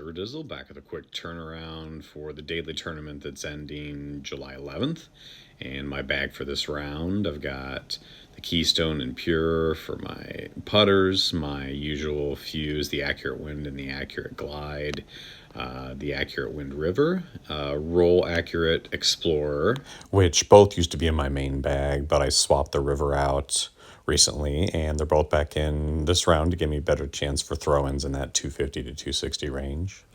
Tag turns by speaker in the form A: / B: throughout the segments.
A: Urdizzle, back with a quick turnaround for the daily tournament that's ending July 11th. And my bag for this round, I've got the Keystone and Pure for my putters, my usual Fuse, the Accurate Wind and the Accurate Glide, the Accurate Wind River, Roll Accurate Explorer,
B: which both used to be in my main bag, but I swapped the river out recently, and they're both back in this round to give me a better chance for throw-ins in that 250 to 260 range.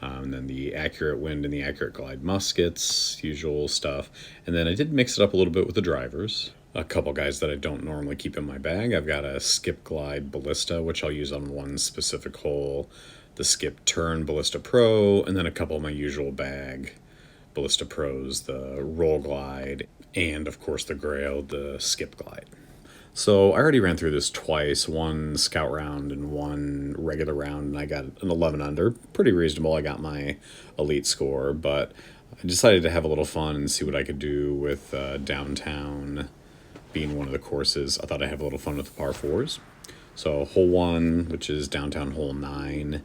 A: And then the Accurate Wind and the Accurate Glide muskets, usual stuff. And then I did mix it up a little bit with the drivers. A couple guys that I don't normally keep in my bag. I've got a Skip Glide Ballista, which I'll use on one specific hole, the Skip Turn Ballista Pro, and then a couple of my usual bag Ballista Pros, the Roll Glide, and of course the Grail, the Skip Glide. So I already ran through this twice, one scout round and one regular round, and I got an 11 under. Pretty reasonable. I got my elite score, but I decided to have a little fun and see what I could do with downtown being one of the courses. I thought I'd have a little fun with the par fours. So hole 1, which is downtown hole 9,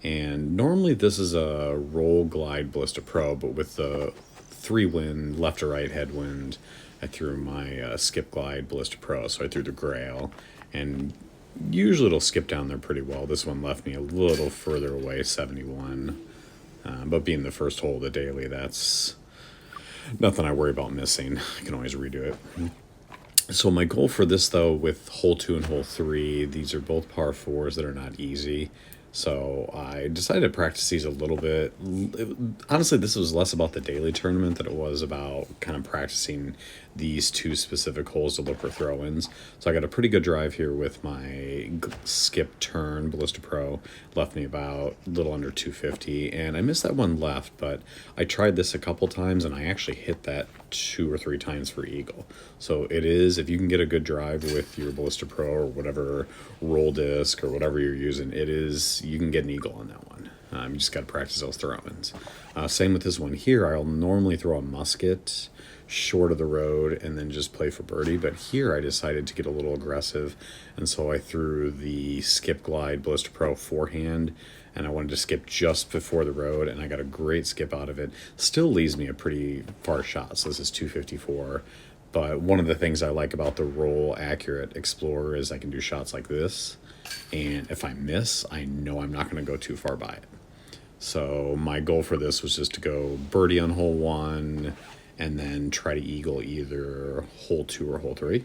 A: and normally this is a Roll Glide Ballista Pro, but with the 3-wind, left to right headwind, I threw my Skip Glide Ballista Pro, so I threw the Grail, and usually it'll skip down there pretty well. This one left me a little further away, 71, but being the first hole of the daily, that's nothing I worry about missing. I can always redo it. So my goal for this, though, with hole 2 and hole 3, these are both par 4s that are not easy. So I decided to practice these a little bit. Honestly, this was less about the daily tournament than it was about kind of practicing these two specific holes to look for throw-ins. So I got a pretty good drive here with my Skip Turn Ballista Pro. Left me about a little under 250, and I missed that one left, but I tried this a couple times, and I actually hit that 2 or 3 times for eagle. So it is, if you can get a good drive with your Ballista Pro or whatever roll disc or whatever you're using, it is, you can get an eagle on that one. You just got to practice those throw-ins. Same with this one here. I'll normally throw a musket short of the road and then just play for birdie, but here I decided to get a little aggressive, and so I threw the Skip Glide Ballista Pro forehand, and I wanted to skip just before the road, and I got a great skip out of it. Still leaves me a pretty far shot, so this is 254. But one of the things I like about the Roll Accurate Explorer is I can do shots like this, and if I miss, I know I'm not going to go too far by it. So my goal for this was just to go birdie on hole 1, and then try to eagle either hole 2 or hole 3.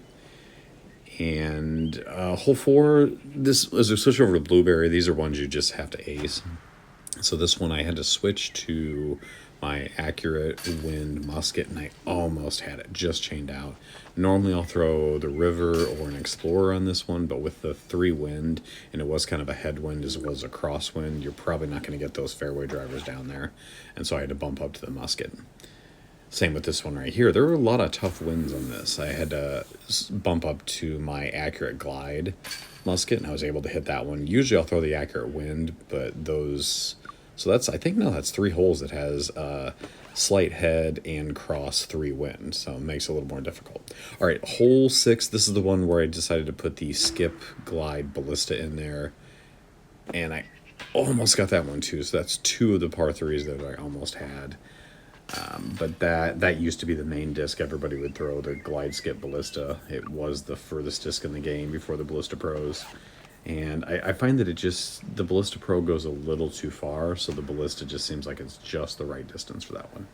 A: And hole 4, this as I switch over to Blueberry, these are ones you just have to ace. So this one I had to switch to my Accurate Wind musket, and I almost had it, just chained out. Normally I'll throw the River or an Explorer on this one, but with the 3-wind, and it was kind of a headwind as well as a crosswind, you're probably not going to get those fairway drivers down there. And so I had to bump up to the musket. Same with this one right here. There were a lot of tough winds on this. I had to bump up to my Accurate Glide musket, and I was able to hit that one. Usually I'll throw the Accurate Wind, but those... So that's, I think now that's 3 holes that has slight head and cross 3 wind, so it makes it a little more difficult. All right, hole 6, this is the one where I decided to put the Skip Glide Ballista in there, and I almost got that one too, so that's 2 of the par 3s that I almost had. But that used to be the main disc everybody would throw, the Glide Skip Ballista. It was the furthest disc in the game before the Ballista Pros. And I find that the Ballista Pro goes a little too far, so the Ballista just seems like it's just the right distance for that one.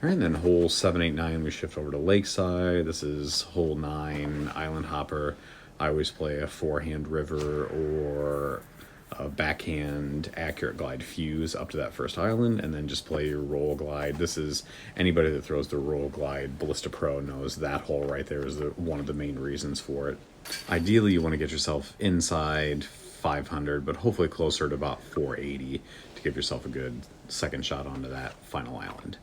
A: All right, and then hole 7, 8, 9, we shift over to Lakeside. This is hole 9, Island Hopper. I always play a forehand River or a backhand Accurate Glide Fuse up to that first island, and then just play your Roll Glide. This is, anybody that throws the Roll Glide Ballista Pro knows that hole right there is one of the main reasons for it. Ideally, you want to get yourself inside 500, but hopefully closer to about 480 to give yourself a good second shot onto that final island.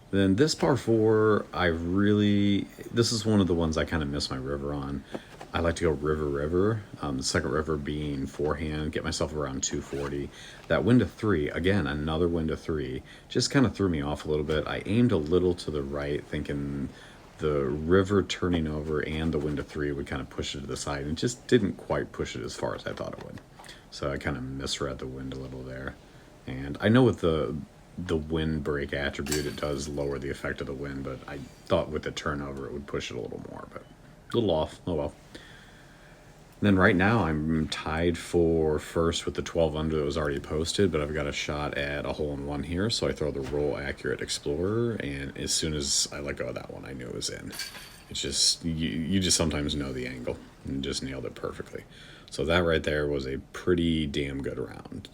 A: Then this par 4, this is one of the ones I kind of miss my river on. I like to go river, the second river being forehand, get myself around 240. That wind to 3, again, another wind to 3, just kind of threw me off a little bit. I aimed a little to the right, thinking the river turning over and the wind to 3 would kind of push it to the side, and just didn't quite push it as far as I thought it would. So I kind of misread the wind a little there. And I know with the wind break attribute, it does lower the effect of the wind, but I thought with the turnover it would push it a little more, but a little off. Oh well. Then right now I'm tied for first with the 12 under that was already posted, but I've got a shot at a hole in one here, so I throw the roll accurate explorer, and as soon as I let go of that one, I knew it was in. It's just you just sometimes know the angle and just nailed it perfectly. So that right there was a pretty damn good round.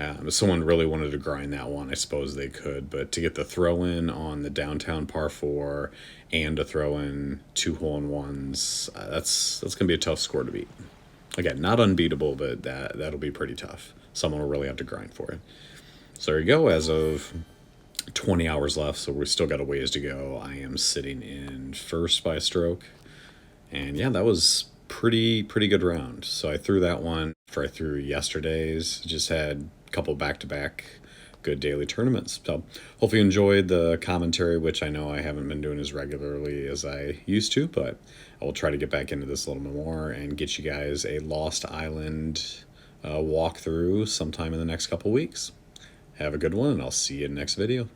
A: If someone really wanted to grind that one, I suppose they could, but to get the throw in on the downtown par 4 and to throw in 2 hole-in-ones, that's gonna be a tough score to beat. Again, not unbeatable, but that'll be pretty tough. Someone will really have to grind for it. So there you go. As of 20 hours left, so we still got a ways to go. I am sitting in first by a stroke, and yeah, that was pretty good round. So I threw that one after I threw yesterday's. Just had a couple back-to-back good daily tournaments. So hopefully you enjoyed the commentary, which I know I haven't been doing as regularly as I used to, but I will try to get back into this a little bit more and get you guys a Lost Island walkthrough sometime in the next couple weeks. Have a good one, and I'll see you in the next video.